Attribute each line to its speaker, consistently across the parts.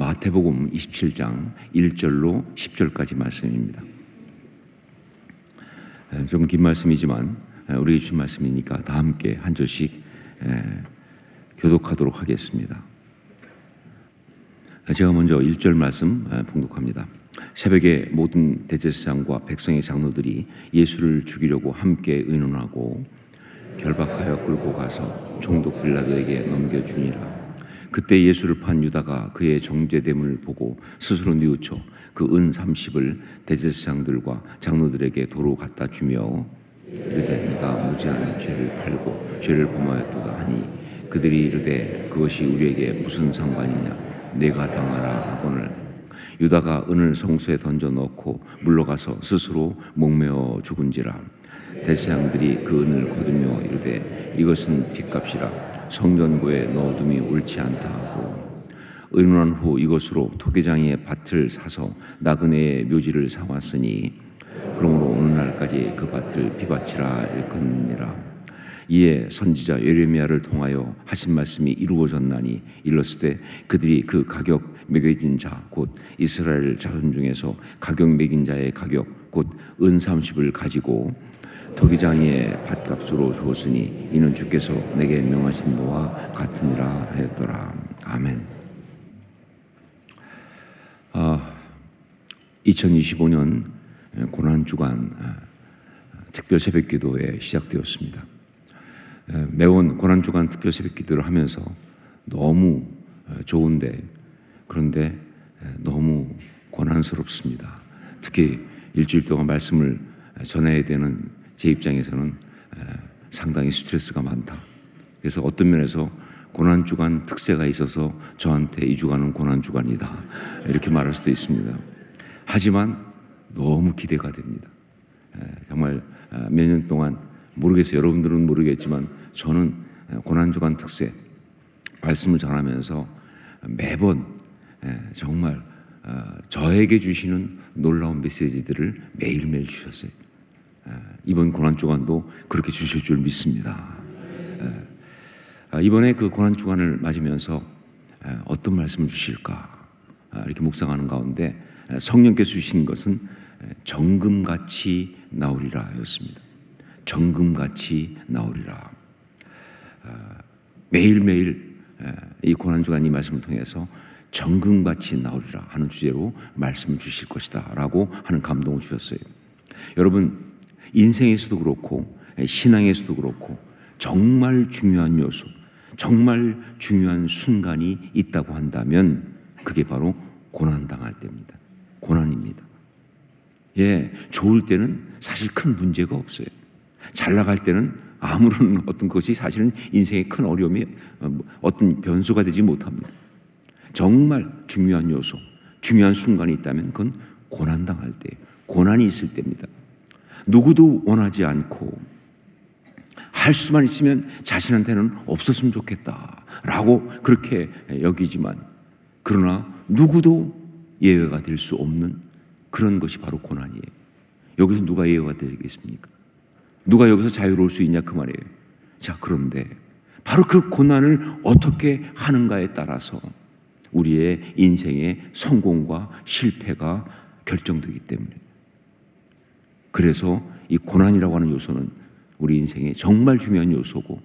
Speaker 1: 마태복음 27장 1절로 10절까지 말씀입니다. 좀 긴 말씀이지만 우리에게 주신 말씀이니까 다 함께 한 절씩 교독하도록 하겠습니다. 제가 먼저 1절 말씀 봉독합니다. 새벽에 모든 대제사장과 백성의 장로들이 예수를 죽이려고 함께 의논하고 결박하여 끌고 가서 총독 빌라도에게 넘겨주니라. 그때 예수를 판 유다가 그의 정죄됨을 보고 스스로 뉘우쳐 그 은 30을 대제사장들과 장로들에게 도로 갖다 주며 이르되 내가 무지한 죄를 팔고 죄를 범하였도다 하니 그들이 이르되 그것이 우리에게 무슨 상관이냐 내가 당하라 하거늘 유다가 은을 성소에 던져 넣고 물러가서 스스로 목매어 죽은지라. 대제사장들이 그 은을 거두며 이르되 이것은 빚값이라 성전고에 넣어둠이 옳지 않다 하고 의논한 후 이것으로 토기장의 밭을 사서 나그네의 묘지를 사왔으니 그러므로 오늘날까지 그 밭을 비밭이라 일컫느니라. 이에 선지자 예레미야를 통하여 하신 말씀이 이루어졌나니 일렀으되 그들이 그 가격 매겨진 자 곧 이스라엘 자손 중에서 가격 매긴 자의 가격 곧 은 30을 가지고 토기장의 밭값으로 주었으니 이는 주께서 내게 명하신 바와 같으니라 하였더라. 아멘. 2025년 고난주간 특별 새벽기도에 시작되었습니다. 매번 고난주간 특별 새벽기도를 하면서 너무 좋은데 그런데 너무 고난스럽습니다. 특히 일주일 동안 말씀을 전해야 되는 제 입장에서는 상당히 스트레스가 많다. 그래서 어떤 면에서 고난주간 특세가 있어서 저한테 이 주간은 고난주간이다 이렇게 말할 수도 있습니다. 하지만 너무 기대가 됩니다. 정말 몇 년 동안 모르겠어요. 여러분들은 모르겠지만 저는 고난주간 특세 말씀을 전하면서 매번 정말 저에게 주시는 놀라운 메시지들을 매일매일 주셨어요. 이번 고난주간도 그렇게 주실 줄 믿습니다. 이번에 그 고난주간을 맞으면서 어떤 말씀을 주실까 이렇게 묵상하는 가운데 성령께서 주신 것은 정금같이 나오리라 였습니다. 정금같이 나오리라. 매일매일 이 고난주간 이 말씀을 통해서 정금같이 나오리라 하는 주제로 말씀을 주실 것이다 라고 하는 감동을 주셨어요. 여러분 인생에서도 그렇고 신앙에서도 그렇고 정말 중요한 요소, 정말 중요한 순간이 있다고 한다면 그게 바로 고난당할 때입니다. 고난입니다. 좋을 때는 사실 큰 문제가 없어요. 잘 나갈 때는 아무런 어떤 것이 사실은 인생의 큰 어려움이 어떤 변수가 되지 못합니다. 정말 중요한 요소, 중요한 순간이 있다면 그건 고난당할 때, 고난이 있을 때입니다. 누구도 원하지 않고 할 수만 있으면 자신한테는 없었으면 좋겠다라고 그렇게 여기지만 그러나 누구도 예외가 될 수 없는 그런 것이 바로 고난이에요. 여기서 누가 예외가 되겠습니까? 누가 여기서 자유로울 수 있냐 그 말이에요. 자, 그런데 바로 그 고난을 어떻게 하는가에 따라서 우리의 인생의 성공과 실패가 결정되기 때문에 그래서 이 고난이라고 하는 요소는 우리 인생의 정말 중요한 요소고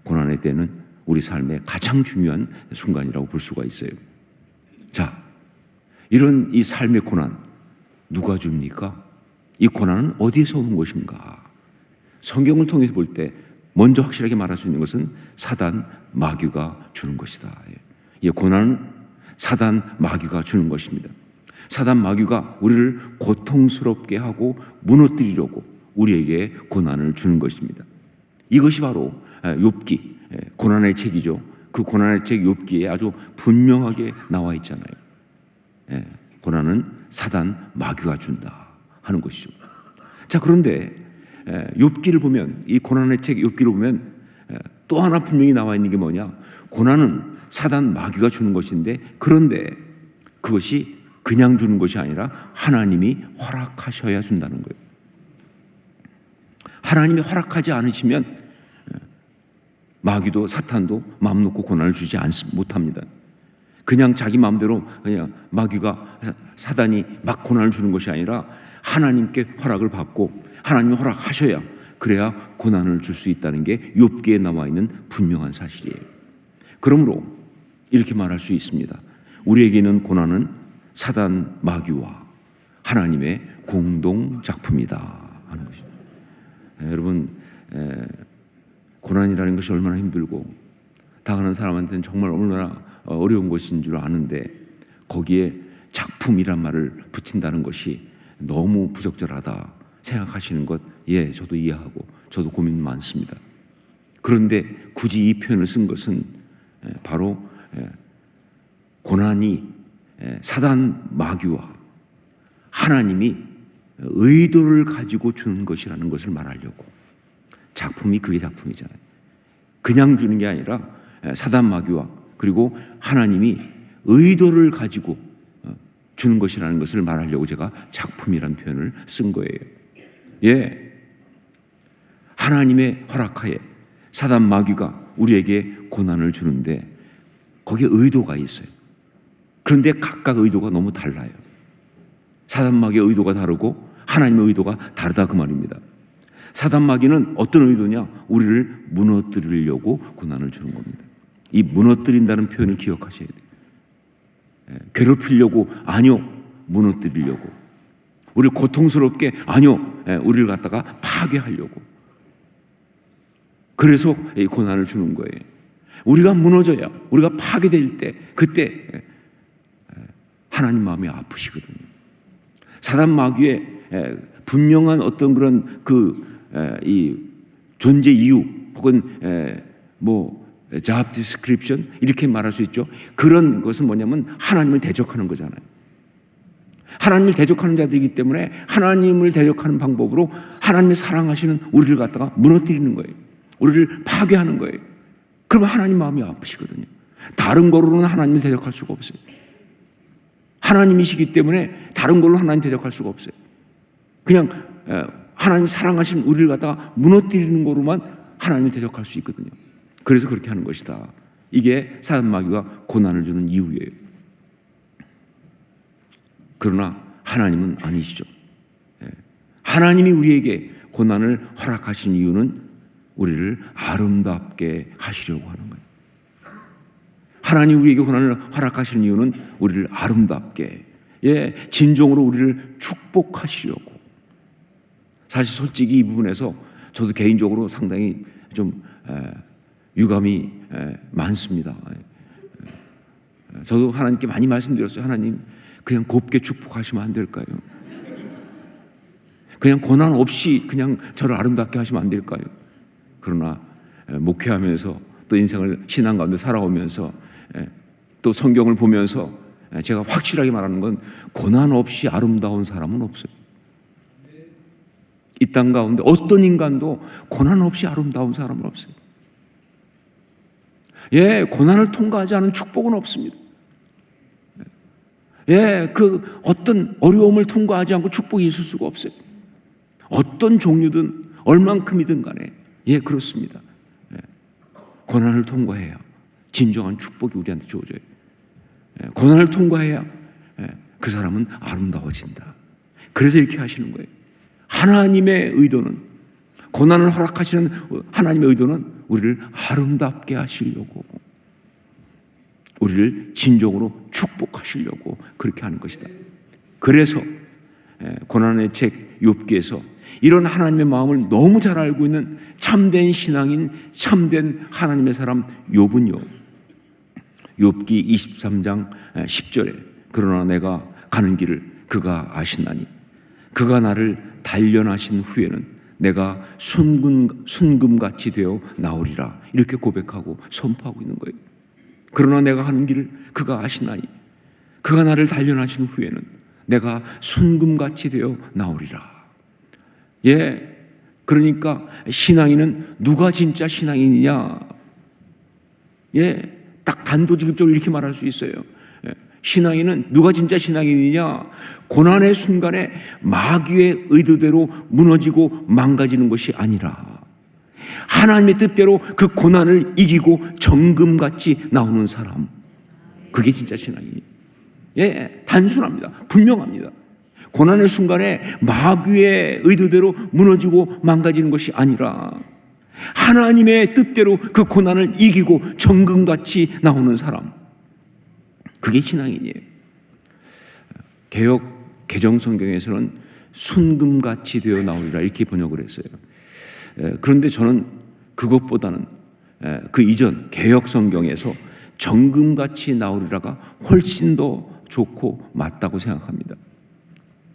Speaker 1: 고난의 때는 우리 삶의 가장 중요한 순간이라고 볼 수가 있어요. 자, 이런 이 삶의 고난 누가 줍니까? 이 고난은 어디에서 온 것인가? 성경을 통해서 볼 때 먼저 확실하게 말할 수 있는 것은 사단 마귀가 주는 것이다. 이 고난은 사단 마귀가 주는 것입니다. 사단 마귀가 우리를 고통스럽게 하고 무너뜨리려고 우리에게 고난을 주는 것입니다. 이것이 바로 욥기 고난의 책이죠. 그 고난의 책 욥기에 아주 분명하게 나와 있잖아요. 고난은 사단 마귀가 준다 하는 것이죠. 자, 그런데 욥기를 보면 이 고난의 책 욥기를 보면 또 하나 분명히 나와 있는 게 뭐냐? 고난은 사단 마귀가 주는 것인데 그런데 그것이 그냥 주는 것이 아니라 하나님이 허락하셔야 준다는 거예요. 하나님이 허락하지 않으시면 마귀도 사탄도 마음 놓고 고난을 주지 못합니다. 그냥 자기 마음대로 그냥 마귀가 사단이 막 고난을 주는 것이 아니라 하나님께 허락을 받고 하나님이 허락하셔야 그래야 고난을 줄 수 있다는 게 욥기에 나와 있는 분명한 사실이에요. 그러므로 이렇게 말할 수 있습니다. 우리에게 있는 고난은 사단 마귀와 하나님의 공동 작품이다 하는 것입니다. 여러분, 고난이라는 것이 얼마나 힘들고 당하는 사람한테는 정말 얼마나 어려운 것인 줄 아는데 거기에 작품이란 말을 붙인다는 것이 너무 부적절하다 생각하시는 것, 예, 저도 이해하고 저도 고민 많습니다. 그런데 굳이 이 표현을 쓴 것은 바로 고난이 사단 마귀와 하나님이 의도를 가지고 주는 것이라는 것을 말하려고. 작품이 그게 작품이잖아요. 그냥 주는 게 아니라 사단 마귀와 그리고 하나님이 의도를 가지고 주는 것이라는 것을 말하려고 제가 작품이라는 표현을 쓴 거예요. 예, 하나님의 허락하에 사단 마귀가 우리에게 고난을 주는데 거기에 의도가 있어요. 그런데 각각 의도가 너무 달라요. 사단 마귀의 의도가 다르고 하나님의 의도가 다르다 그 말입니다. 사단 마귀는 어떤 의도냐? 우리를 무너뜨리려고 고난을 주는 겁니다. 이 무너뜨린다는 표현을 기억하셔야 돼요. 괴롭히려고 아니요, 무너뜨리려고. 우리를 고통스럽게 아니요, 우리를 갖다가 파괴하려고. 그래서 이 고난을 주는 거예요. 우리가 무너져야, 우리가 파괴될 때 그때 하나님 마음이 아프시거든요. 사단 마귀의 분명한 어떤 그런 이 존재 이유 혹은 job description 이렇게 말할 수 있죠. 그런 것은 뭐냐면 하나님을 대적하는 거잖아요. 하나님을 대적하는 자들이기 때문에 하나님을 대적하는 방법으로 하나님이 사랑하시는 우리를 갖다가 무너뜨리는 거예요. 우리를 파괴하는 거예요. 그러면 하나님 마음이 아프시거든요. 다른 거로는 하나님을 대적할 수가 없어요. 하나님이시기 때문에 다른 걸로 하나님 대적할 수가 없어요. 그냥 하나님 사랑하신 우리를 갖다가 무너뜨리는 거로만 하나님을 대적할 수 있거든요. 그래서 그렇게 하는 것이다. 이게 사단 마귀가 고난을 주는 이유예요. 그러나 하나님은 아니시죠. 하나님이 우리에게 고난을 허락하신 이유는 우리를 아름답게 하시려고 하는 거예요. 하나님 우리에게 고난을 허락하시는 이유는 우리를 아름답게, 진정으로 우리를 축복하시려고. 사실 솔직히 이 부분에서 저도 개인적으로 상당히 좀 유감이 많습니다. 저도 하나님께 많이 말씀드렸어요. 하나님 그냥 곱게 축복하시면 안 될까요? 그냥 고난 없이 그냥 저를 아름답게 하시면 안 될까요? 그러나 목회하면서 또 인생을 신앙 가운데 살아오면서 또 성경을 보면서 제가 확실하게 말하는 건 고난 없이 아름다운 사람은 없어요. 이 땅 가운데 어떤 인간도 고난 없이 아름다운 사람은 없어요. 고난을 통과하지 않은 축복은 없습니다. 그 어떤 어려움을 통과하지 않고 축복이 있을 수가 없어요. 어떤 종류든 얼만큼이든 간에 그렇습니다. 고난을 통과해야 진정한 축복이 우리한테 주어져요. 고난을 통과해야 그 사람은 아름다워진다. 그래서 이렇게 하시는 거예요. 하나님의 의도는, 고난을 허락하시는 하나님의 의도는 우리를 아름답게 하시려고, 우리를 진정으로 축복하시려고 그렇게 하는 것이다. 그래서 고난의 책 욥기에서 이런 하나님의 마음을 너무 잘 알고 있는 참된 신앙인, 참된 하나님의 사람 욥은요, 욥기 23장 10절에 그러나 내가 가는 길을 그가 아시나니 그가 나를 단련하신 후에는 내가 순금같이 되어 나오리라, 이렇게 고백하고 선포하고 있는 거예요. 그러나 내가 가는 길을 그가 아시나니 그가 나를 단련하신 후에는 내가 순금같이 되어 나오리라. 그러니까 신앙인은 누가 진짜 신앙인이냐? 딱 단도직입적으로 이렇게 말할 수 있어요. 신앙인은 누가 진짜 신앙인이냐? 고난의 순간에 마귀의 의도대로 무너지고 망가지는 것이 아니라 하나님의 뜻대로 그 고난을 이기고 정금같이 나오는 사람, 그게 진짜 신앙이에요. 예, 단순합니다. 분명합니다. 고난의 순간에 마귀의 의도대로 무너지고 망가지는 것이 아니라 하나님의 뜻대로 그 고난을 이기고 정금같이 나오는 사람, 그게 신앙이에요. 개역 개정 성경에서는 순금같이 되어 나오리라 이렇게 번역을 했어요. 그런데 저는 그것보다는 그 이전 개역 성경에서 정금같이 나오리라가 훨씬 더 좋고 맞다고 생각합니다.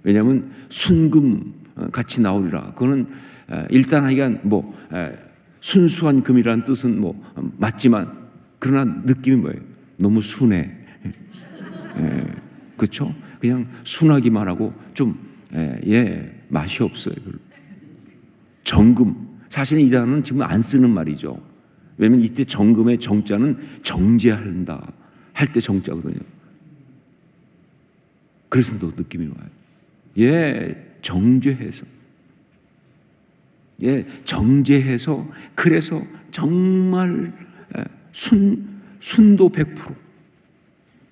Speaker 1: 왜냐하면 순금같이 나오리라, 그거는 일단 하여간 순수한 금이라는 뜻은 맞지만, 그러나 느낌이 뭐예요? 너무 순해. 그렇죠? 그냥 순하기만 하고 좀 맛이 없어요. 정금, 사실은 이 단어는 지금 안 쓰는 말이죠. 왜냐하면 이때 정금의 정자는 정죄한다 할 때 정자거든요. 그래서 또 느낌이 와요. 정죄해서, 정죄해서, 그래서 정말 순도 100%,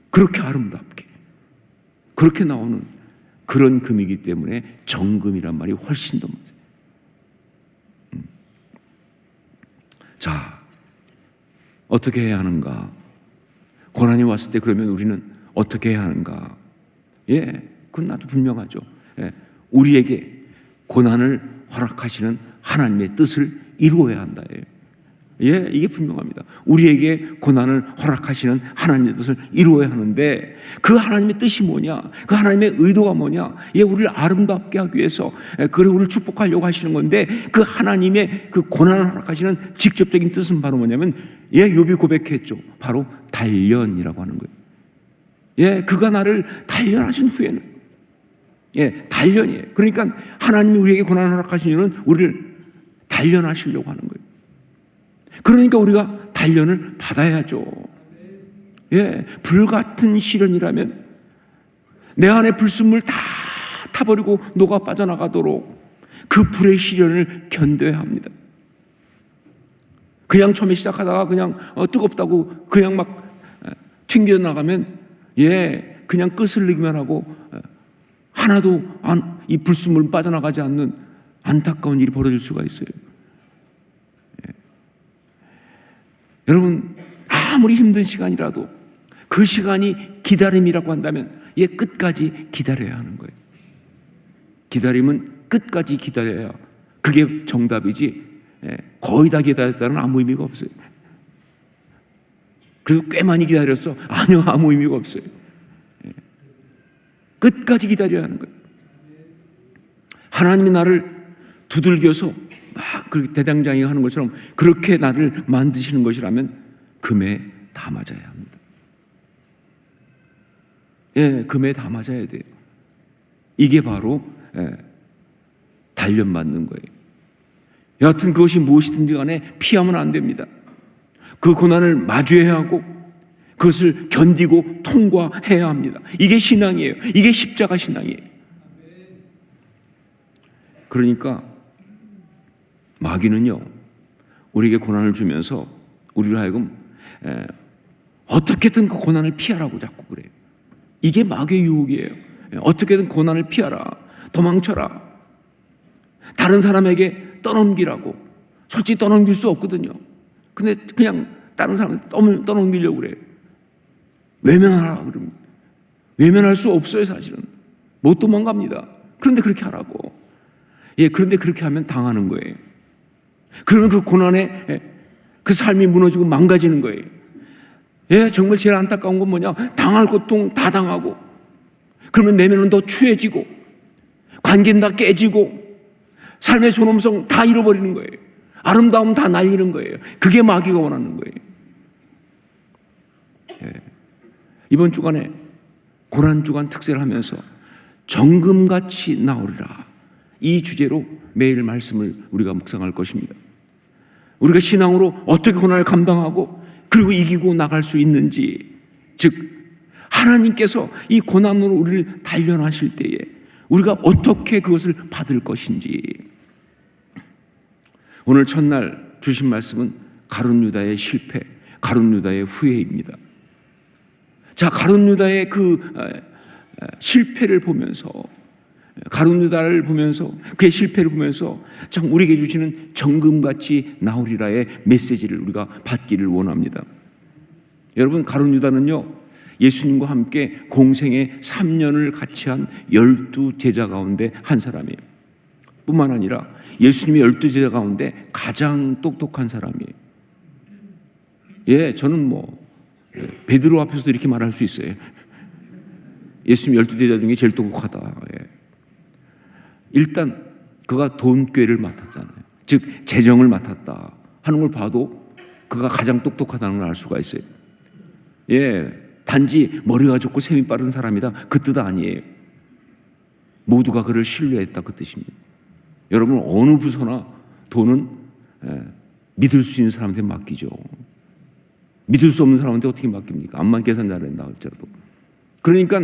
Speaker 1: 그렇게 아름답게 그렇게 나오는 그런 금이기 때문에 정금이란 말이 훨씬 더 맞아요. 자, 어떻게 해야 하는가? 고난이 왔을 때 그러면 우리는 어떻게 해야 하는가? 그건 나도 분명하죠. 우리에게 고난을 허락하시는 하나님의 뜻을 이루어야 한다. 이게 분명합니다. 우리에게 고난을 허락하시는 하나님의 뜻을 이루어야 하는데, 그 하나님의 뜻이 뭐냐? 그 하나님의 의도가 뭐냐? 우리를 아름답게 하기 위해서, 그리고 우리를 축복하려고 하시는 건데, 그 하나님의 그 고난을 허락하시는 직접적인 뜻은 바로 뭐냐면, 욥이 고백했죠. 바로 단련이라고 하는 거예요. 그가 나를 단련하신 후에는, 단련이에요. 그러니까 하나님이 우리에게 고난을 허락하신 이유는 우리를 단련하시려고 하는 거예요. 그러니까 우리가 단련을 받아야죠. 불같은 시련이라면 내 안에 불순물 다 타버리고 녹아 빠져나가도록 그 불의 시련을 견뎌야 합니다. 그냥 처음에 시작하다가 그냥 뜨겁다고 그냥 막 튕겨나가면 그냥 끄슬리기만 하고 하나도 이 불순물 빠져나가지 않는 안타까운 일이 벌어질 수가 있어요. 여러분, 아무리 힘든 시간이라도 그 시간이 기다림이라고 한다면 끝까지 기다려야 하는 거예요. 기다림은 끝까지 기다려야 그게 정답이지, 거의 다 기다렸다는 아무 의미가 없어요. 그래도 꽤 많이 기다렸어. 아니요, 아무 의미가 없어요. 끝까지 기다려야 하는 거예요. 하나님이 나를 두들겨서 막 그렇게 대장장이 하는 것처럼 그렇게 나를 만드시는 것이라면 금에 다 맞아야 합니다. 금에 다 맞아야 돼요. 이게 바로 단련받는 거예요. 여하튼 그것이 무엇이든지 간에 피하면 안 됩니다. 그 고난을 마주해야 하고 그것을 견디고 통과해야 합니다. 이게 신앙이에요. 이게 십자가 신앙이에요. 그러니까 마귀는요, 우리에게 고난을 주면서 우리를 하여금 어떻게든 그 고난을 피하라고 자꾸 그래요. 이게 마귀의 유혹이에요. 어떻게든 고난을 피하라, 도망쳐라, 다른 사람에게 떠넘기라고. 솔직히 떠넘길 수 없거든요. 근데 그냥 다른 사람한테 떠넘기려고 그래요. 외면하라 그럽니다. 외면할 수 없어요. 사실은 못 도망갑니다. 그런데 그렇게 하라고. 그런데 그렇게 하면 당하는 거예요. 그러면 그 고난에 그 삶이 무너지고 망가지는 거예요. 정말 제일 안타까운 건 뭐냐? 당할 고통 다 당하고, 그러면 내면은 더 추해지고, 관계는 다 깨지고, 삶의 존엄성 다 잃어버리는 거예요. 아름다움 다 날리는 거예요. 그게 마귀가 원하는 거예요. 이번 주간에 고난주간 특세를 하면서 정금같이 나오리라, 이 주제로 매일 말씀을 우리가 묵상할 것입니다. 우리가 신앙으로 어떻게 고난을 감당하고 그리고 이기고 나갈 수 있는지, 즉 하나님께서 이 고난으로 우리를 단련하실 때에 우리가 어떻게 그것을 받을 것인지. 오늘 첫날 주신 말씀은 가룟 유다의 실패, 가룟 유다의 후회입니다. 자, 가룟 유다의 그 실패를 보면서, 가룟 유다를 보면서, 그의 실패를 보면서 참 우리에게 주시는 정금같이 나오리라의 메시지를 우리가 받기를 원합니다. 여러분, 가룟 유다는요, 예수님과 함께 공생의 3년을 같이 한 12제자 가운데 한 사람이에요. 뿐만 아니라 예수님의 12제자 가운데 가장 똑똑한 사람이에요. 예, 저는 베드로 앞에서도 이렇게 말할 수 있어요. 예수님 12제자 중에 제일 똑똑하다. 예. 일단 그가 돈꾀를 맡았잖아요. 즉 재정을 맡았다 하는 걸 봐도 그가 가장 똑똑하다는 걸 알 수가 있어요. 예, 단지 머리가 좋고 셈이 빠른 사람이다, 그 뜻 아니에요. 모두가 그를 신뢰했다, 그 뜻입니다. 여러분, 어느 부서나 돈은 믿을 수 있는 사람한테 맡기죠. 믿을 수 없는 사람한테 어떻게 맡깁니까? 암만 계산 잘한다 할지라도. 그러니까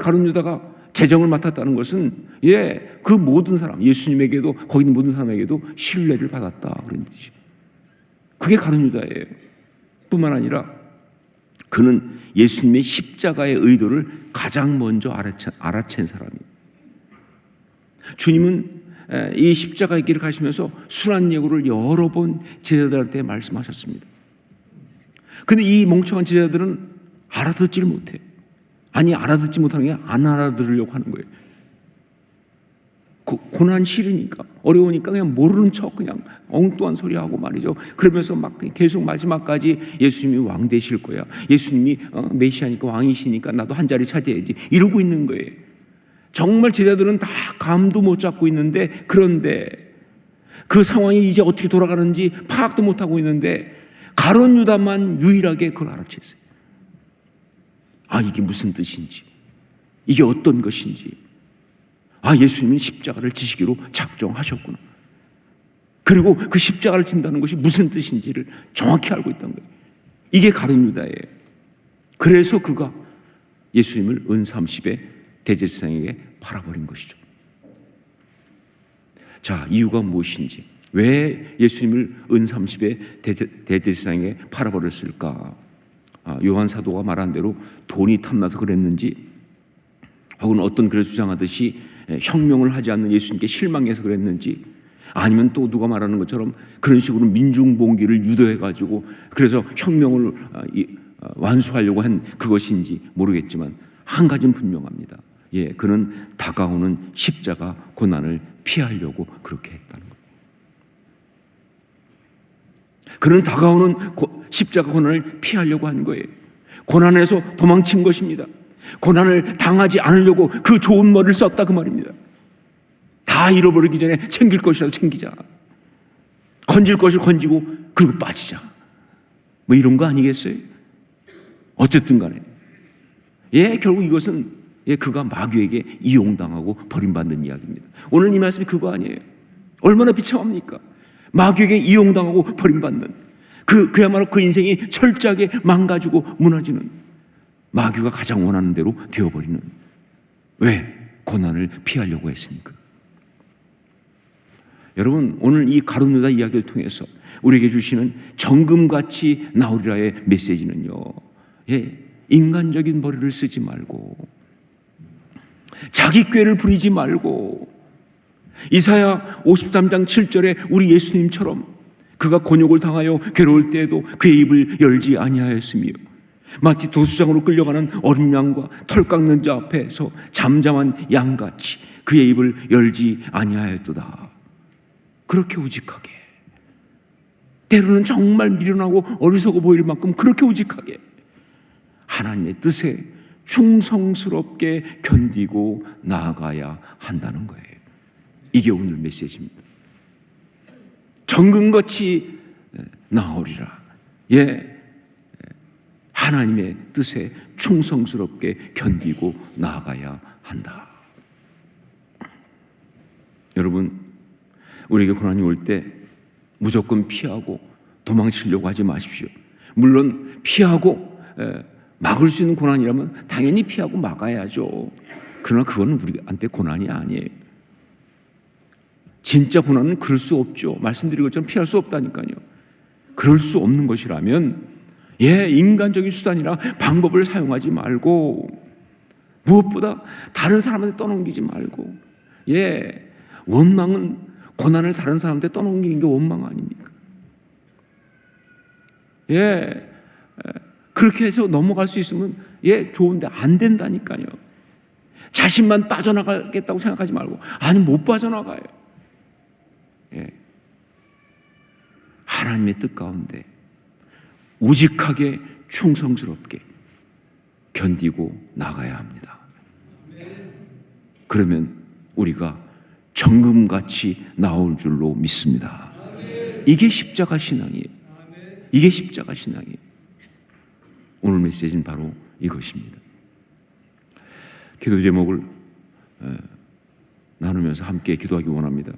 Speaker 1: 가룟 유다가 재정을 맡았다는 것은 그 모든 사람, 예수님에게도 거기 있는 모든 사람에게도 신뢰를 받았다, 그런 뜻이에요. 그게 가룟 유다예요. 뿐만 아니라 그는 예수님의 십자가의 의도를 가장 먼저 알아챈 사람이에요. 주님은 이 십자가의 길을 가시면서 순환 예고를 여러 번 제자들한테 말씀하셨습니다. 근데 이 멍청한 제자들은 알아듣지를 못해요. 아니, 알아듣지 못하는 게 안 알아들으려고 하는 거예요. 고난 싫으니까, 어려우니까 그냥 모르는 척 그냥 엉뚱한 소리 하고 말이죠. 그러면서 막 계속 마지막까지 예수님이 왕 되실 거야, 예수님이 메시아니까 왕이시니까 나도 한 자리 차지해야지, 이러고 있는 거예요. 정말 제자들은 다 감도 못 잡고 있는데, 그런데 그 상황이 이제 어떻게 돌아가는지 파악도 못하고 있는데 가룟 유다만 유일하게 그걸 알아챘어요. 아, 이게 무슨 뜻인지, 이게 어떤 것인지, 아, 예수님은 십자가를 지시기로 작정하셨구나, 그리고 그 십자가를 진다는 것이 무슨 뜻인지를 정확히 알고 있다는 거예요. 이게 가룟 유다예요. 그래서 그가 예수님을 은30의 대제사장에게 팔아버린 것이죠. 자, 이유가 무엇인지, 왜 예수님을 은30의 대제사장에게 팔아버렸을까? 요한 사도가 말한 대로 돈이 탐나서 그랬는지, 혹은 어떤 글에 주장하듯이 혁명을 하지 않는 예수님께 실망해서 그랬는지, 아니면 또 누가 말하는 것처럼 그런 식으로 민중봉기를 유도해가지고 그래서 혁명을 완수하려고 한 그것인지 모르겠지만 한 가지는 분명합니다. 그는 다가오는 십자가 고난을 피하려고 그렇게 했다는 거예요. 그는 다가오는 십자가 고난을 피하려고 한 거예요. 고난에서 도망친 것입니다. 고난을 당하지 않으려고 그 좋은 머리를 썼다, 그 말입니다. 다 잃어버리기 전에 챙길 것이라도 챙기자, 건질 것을 건지고 그리고 빠지자, 이런 거 아니겠어요? 어쨌든 간에 결국 이것은 그가 마귀에게 이용당하고 버림받는 이야기입니다. 오늘 이 말씀이 그거 아니에요. 얼마나 비참합니까? 마귀에게 이용당하고 버림받는, 그야말로 그 인생이 철저하게 망가지고 무너지는, 마귀가 가장 원하는 대로 되어버리는. 왜? 고난을 피하려고 했으니까. 여러분, 오늘 이 가룟 유다 이야기를 통해서 우리에게 주시는 정금같이 나오리라의 메시지는요, 인간적인 머리를 쓰지 말고, 자기 꾀를 부리지 말고, 이사야 53장 7절에 우리 예수님처럼 그가 곤욕을 당하여 괴로울 때에도 그의 입을 열지 아니하였으며, 마치 도수장으로 끌려가는 어린 양과 털 깎는 자 앞에서 잠잠한 양같이 그의 입을 열지 아니하였도다. 그렇게 우직하게, 때로는 정말 미련하고 어리석어 보일 만큼 그렇게 우직하게 하나님의 뜻에 충성스럽게 견디고 나아가야 한다는 거예요. 이게 오늘 메시지입니다. 정금같이 나오리라. 하나님의 뜻에 충성스럽게 견디고 나아가야 한다. 여러분, 우리에게 고난이 올 때 무조건 피하고 도망치려고 하지 마십시오. 물론 피하고 막을 수 있는 고난이라면 당연히 피하고 막아야죠. 그러나 그건 우리한테 고난이 아니에요. 진짜 고난은 그럴 수 없죠. 말씀드린 것처럼 피할 수 없다니까요. 그럴 수 없는 것이라면 인간적인 수단이나 방법을 사용하지 말고, 무엇보다 다른 사람한테 떠넘기지 말고, 원망은, 고난을 다른 사람한테 떠넘기는 게 원망 아닙니까? 그렇게 해서 넘어갈 수 있으면 좋은데 안 된다니까요. 자신만 빠져나가겠다고 생각하지 말고, 아니 못 빠져나가요. 하나님의 뜻 가운데 우직하게 충성스럽게 견디고 나가야 합니다. 그러면 우리가 정금같이 나올 줄로 믿습니다. 이게 십자가 신앙이에요. 이게 십자가 신앙이에요. 오늘 메시지는 바로 이것입니다. 기도 제목을 나누면서 함께 기도하기 원합니다.